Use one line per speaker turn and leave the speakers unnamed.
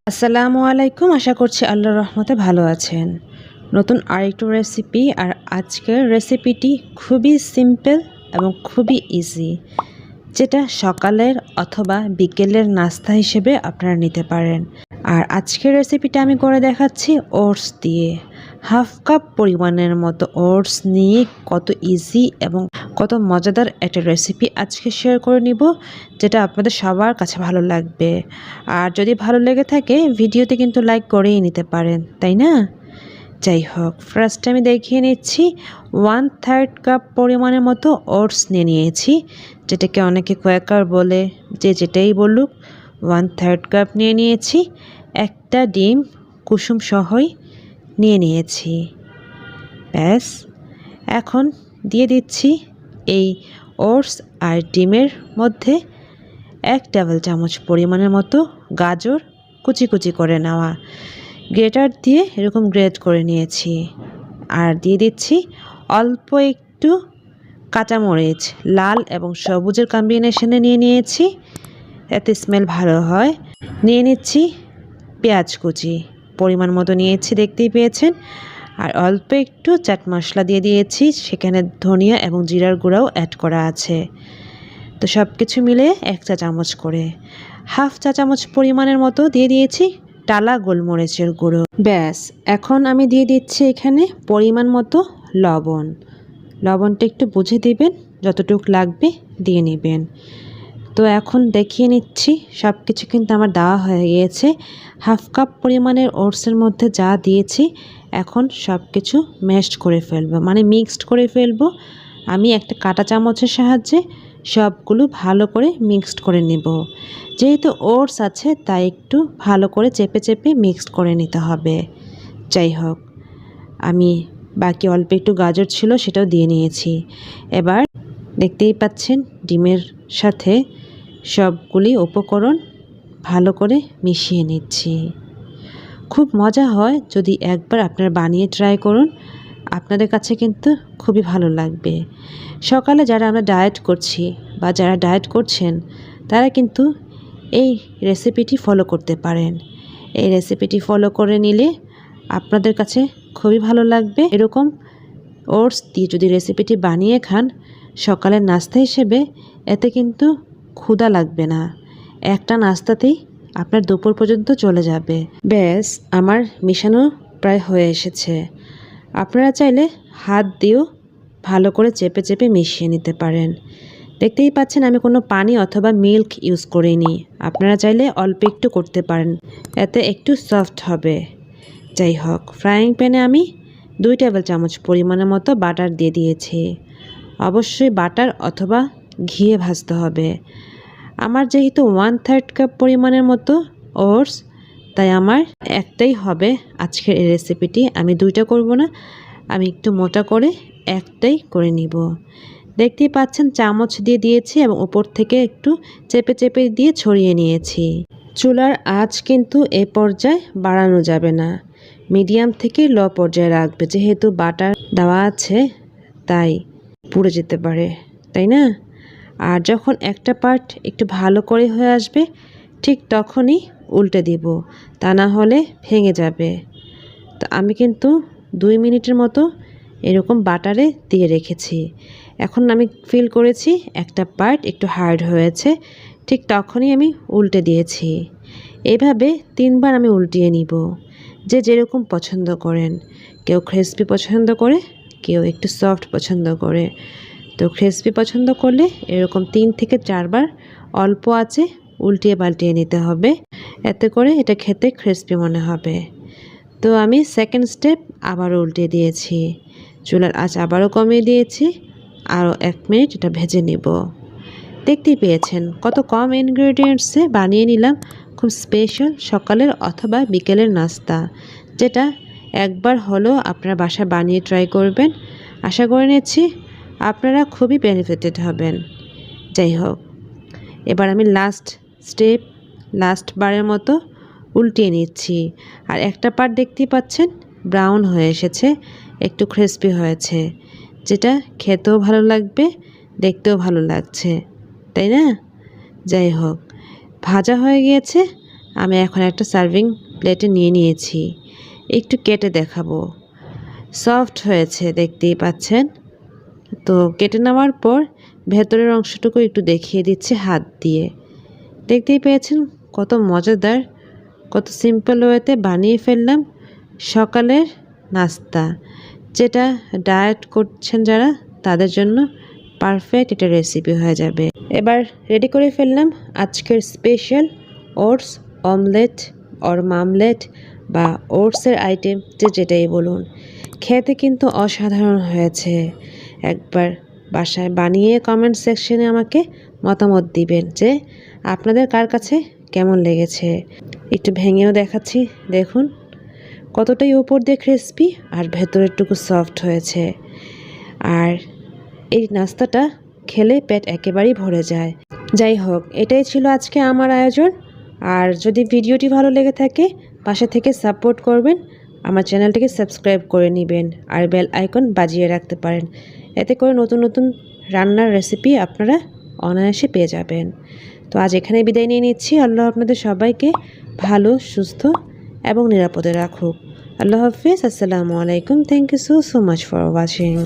আসসালামু আলাইকুম। আশা করছি আল্লাহর রহমতে ভালো আছেন। নতুন আরেকটু রেসিপি, আর আজকের রেসিপিটি খুবই সিম্পল এবং খুবই ইজি, যেটা সকালের অথবা বিকেলের নাস্তা হিসেবে আপনারা নিতে পারেন। আর আজকের রেসিপিটা আমি করে দেখাচ্ছি ওটস দিয়ে। হাফ কাপ পরিমাণের মতো ওটস নিয়ে কত ইজি এবং কত মজাদার একটা রেসিপি আজকে শেয়ার করে নিব, যেটা আপনাদের সবার কাছে ভালো লাগবে। আর যদি ভালো লেগে থাকে ভিডিওতে কিন্তু লাইক করেই নিতে পারেন, তাই না? যাই হোক, ফার্স্ট আমি দেখিয়ে নিচ্ছি। 1/3 কাপ পরিমাণের মতো ওটস নিয়েছি, যেটাকে অনেকে কোয়াকার বলে, যে যেটাই বলুক। 1/3 কাপ নিয়েছি। একটা ডিম কুসুম সহই নিয়েছি। ব্যাস, এখন দিয়ে দিচ্ছি এই ওটস আর ডিমের মধ্যে 1 টেবিল চামচ পরিমাণের মতো গাজর কুচি কুচি করে নেওয়া, গ্রেটার দিয়ে এরকম গ্রেট করে নিয়েছি। আর দিয়ে দিচ্ছি অল্প একটু কাঁচামরিচ, লাল এবং সবুজের কম্বিনেশনে নিয়েছি, এতে স্মেল ভালো হয়। নিচ্ছি পেঁয়াজ কুচি পরিমাণ মতো নিয়েছি, দেখতেই পেয়েছেন। আর অল্প একটু চাট মশলা দিয়ে দিয়েছি, সেখানে ধনিয়া এবং জিরার গুঁড়াও অ্যাড করা আছে। তো সব কিছু মিলে 1 চা চামচ করে, হাফ চা চামচ পরিমাণের মতো দিয়ে দিয়েছি টালা গোলমরিচের গুঁড়ো। ব্যাস, এখন আমি দিয়ে দিচ্ছি এখানে পরিমাণ মতো লবণ। লবণটা একটু বুঝে দিবেন, যতটুকু লাগবে দিয়ে নেবেন। তো এখন দেখিয়ে নিচ্ছি, সব কিছু কিন্তু আমার দেওয়া হয়ে গিয়েছে। হাফ কাপ পরিমাণের ওটসের মধ্যে যা দিয়েছি, এখন সব কিছু ম্যাশড করে ফেলবো, মানে মিক্সড করে ফেলবো। আমি একটা কাঁটা চামচের সাহায্যে সবগুলো ভালো করে মিক্সড করে নেব। যেহেতু ওটস আছে তাই একটু ভালো করে চেপে চেপে মিক্সড করে নিতে হবে। যাই হোক, আমি বাকি অল্প একটু গাজর ছিল সেটাও দিয়ে নিয়েছি। এবার দেখতেই পাচ্ছেন ডিমের সাথে সবগুলি উপকরণ ভালো করে মিশিয়ে নিচ্ছি। খুব মজা হয়, যদি একবার আপনারা বানিয়ে ট্রাই করুন, আপনাদের কাছে কিন্তু খুবই ভালো লাগবে। সকালে যারা আমরা ডায়েট করছি বা যারা ডায়েট করছেন, তারা কিন্তু এই রেসিপিটি ফলো করতে পারেন। এই রেসিপিটি ফলো করে নিলে আপনাদের কাছে খুবই ভালো লাগবে। এরকম ওটস দিয়ে যদি রেসিপিটি বানিয়ে খান সকালের নাস্তা হিসেবে, এতে কিন্তু ক্ষুধা লাগবে না। একটা নাস্তাতেই আপনার দুপুর পর্যন্ত চলে যাবে। ব্যাস, আমার মিশানো প্রায় হয়ে এসেছে। আপনারা চাইলে হাত দিয়েও ভালো করে চেপে চেপে মিশিয়ে নিতে পারেন। দেখতেই পাচ্ছেন আমি কোনো পানি অথবা মিল্ক ইউজ করিনি। আপনারা চাইলে অল্প একটু করতে পারেন, এতে একটু সফট হবে। যাই হোক, ফ্রাইং প্যানে আমি 2 টেবিল চামচ পরিমাণের মতো বাটার দিয়ে দিয়েছি। অবশ্যই বাটার অথবা ঘিয়ে ভাজতে হবে। আমার যেহেতু 1/3 কাপ পরিমাণের মতো ওটস, তাই আমার একটাই হবে আজকের এই রেসিপিটি। আমি 2টা করব না, আমি একটু মোটা করে একটাই করে নিব। দেখতেই পাচ্ছেন চামচ দিয়ে দিয়েছি এবং উপর থেকে একটু চেপে চেপে দিয়ে ছড়িয়ে নিয়েছি। চুলার আঁচ কিন্তু এ পর্যায়ে বাড়ানো যাবে না, মিডিয়াম থেকে লো পর্যায়ে রাখবে। যেহেতু বাটার দেওয়া আছে তাই পুড়ে যেতে পারে, তাই না? আর যখন একটা পার্ট একটু ভালো করে হয়ে আসবে, ঠিক তখনই উল্টে দিব, তা না হলে ভেঙে যাবে। তো আমি কিন্তু 2 মিনিটের মতো এরকম বাটারে দিয়ে রেখেছি। এখন আমি ফিল করেছি একটা পার্ট একটু হার্ড হয়েছে, ঠিক তখনই আমি উল্টে দিয়েছি। এইভাবে 3 বার আমি উল্টিয়ে নিব। যে যেরকম পছন্দ করেন, কেউ ক্রিসপি পছন্দ করে, কেউ একটু সফট পছন্দ করে। তো ক্রিসপি পছন্দ করলে এরকম 3 থেকে 4 বার অল্প আঁচে উল্টিয়ে পাল্টিয়ে নিতে হবে, এতে করে এটা খেতে ক্রিসপি মনে হবে। তো আমি সেকেন্ড স্টেপ আবারও উল্টে দিয়েছি, চুলার আঁচ আবারও কমিয়ে দিয়েছি। আরও 1 মিনিট এটা ভেজে নিব। দেখতেই পেয়েছেন কত কম ইনগ্রেডিয়েন্টসে বানিয়ে নিলাম খুব স্পেশাল সকালের অথবা বিকেলের নাস্তা, যেটা একবার হলেও আপনারা বাসায় বানিয়ে ট্রাই করবেন। আশা করে নিচ্ছি আপনারা খুবই বেনিফিটেড হবেন। যাই হোক, এবার আমি লাস্ট বারের মতো উল্টিয়ে নিচ্ছি। আর একটা পার্ট দেখতেই পাচ্ছেন ব্রাউন হয়ে এসেছে, একটু ক্রিসপি হয়েছে, যেটা খেতেও ভালো লাগবে, দেখতেও ভালো লাগছে, তাই না? যাই হোক, ভাজা হয়ে গিয়েছে। আমি এখন একটা সার্ভিং প্লেটে নিয়ে নিয়েছি। একটু কেটে দেখাবো। সফট হয়েছে, দেখতেই পাচ্ছেন। তো কেটে নেওয়ার পর ভেতরের অংশটুকু একটু দেখিয়ে দিচ্ছি হাত দিয়ে। দেখতেই পেয়েছেন কত মজাদার, কত সিম্পল ওয়েতে বানিয়ে ফেললাম সকালের নাস্তা, যেটা ডায়েট করছেন যারা তাদের জন্য পারফেক্ট এটা রেসিপি হয়ে যাবে। এবার রেডি করে ফেললাম আজকের স্পেশাল ওটস অমলেট অর মামলেট বা ওটসের আইটেম, যেটাই বলুন। খেতে কিন্তু অসাধারণ হয়েছে। একবার বাসায় বানিয়ে কমেন্ট সেকশনে আমাকে মতামত দিবেন যে আপনাদের কার কাছে কেমন লেগেছে। একটু ভেঙেও দেখাচ্ছি, দেখুন কতটাই উপর দিয়ে ক্রিসপি আর ভেতরেরটুকু সফট হয়েছে। আর এই নাস্তাটা খেলে পেট একেবারেই ভরে যায়। যাই হোক, এটাই ছিল আজকে আমার আয়োজন। আর যদি ভিডিওটি ভালো লেগে থাকে পাশে থেকে সাপোর্ট করবেন, আমার চ্যানেলটিকে সাবস্ক্রাইব করে নেবেন আর বেল আইকন বাজিয়ে রাখতে পারেন। এতে করে নতুন নতুন রান্নার রেসিপি আপনারা অনায়াসে পেয়ে যাবেন। তো আজ এখানে বিদায় নিয়ে নিচ্ছি। আল্লাহ আপনাদের সবাইকে ভালো, সুস্থ এবং নিরাপদে রাখুক। আল্লাহ হাফিজ। আসসালামু আলাইকুম। Thank you so much for watching.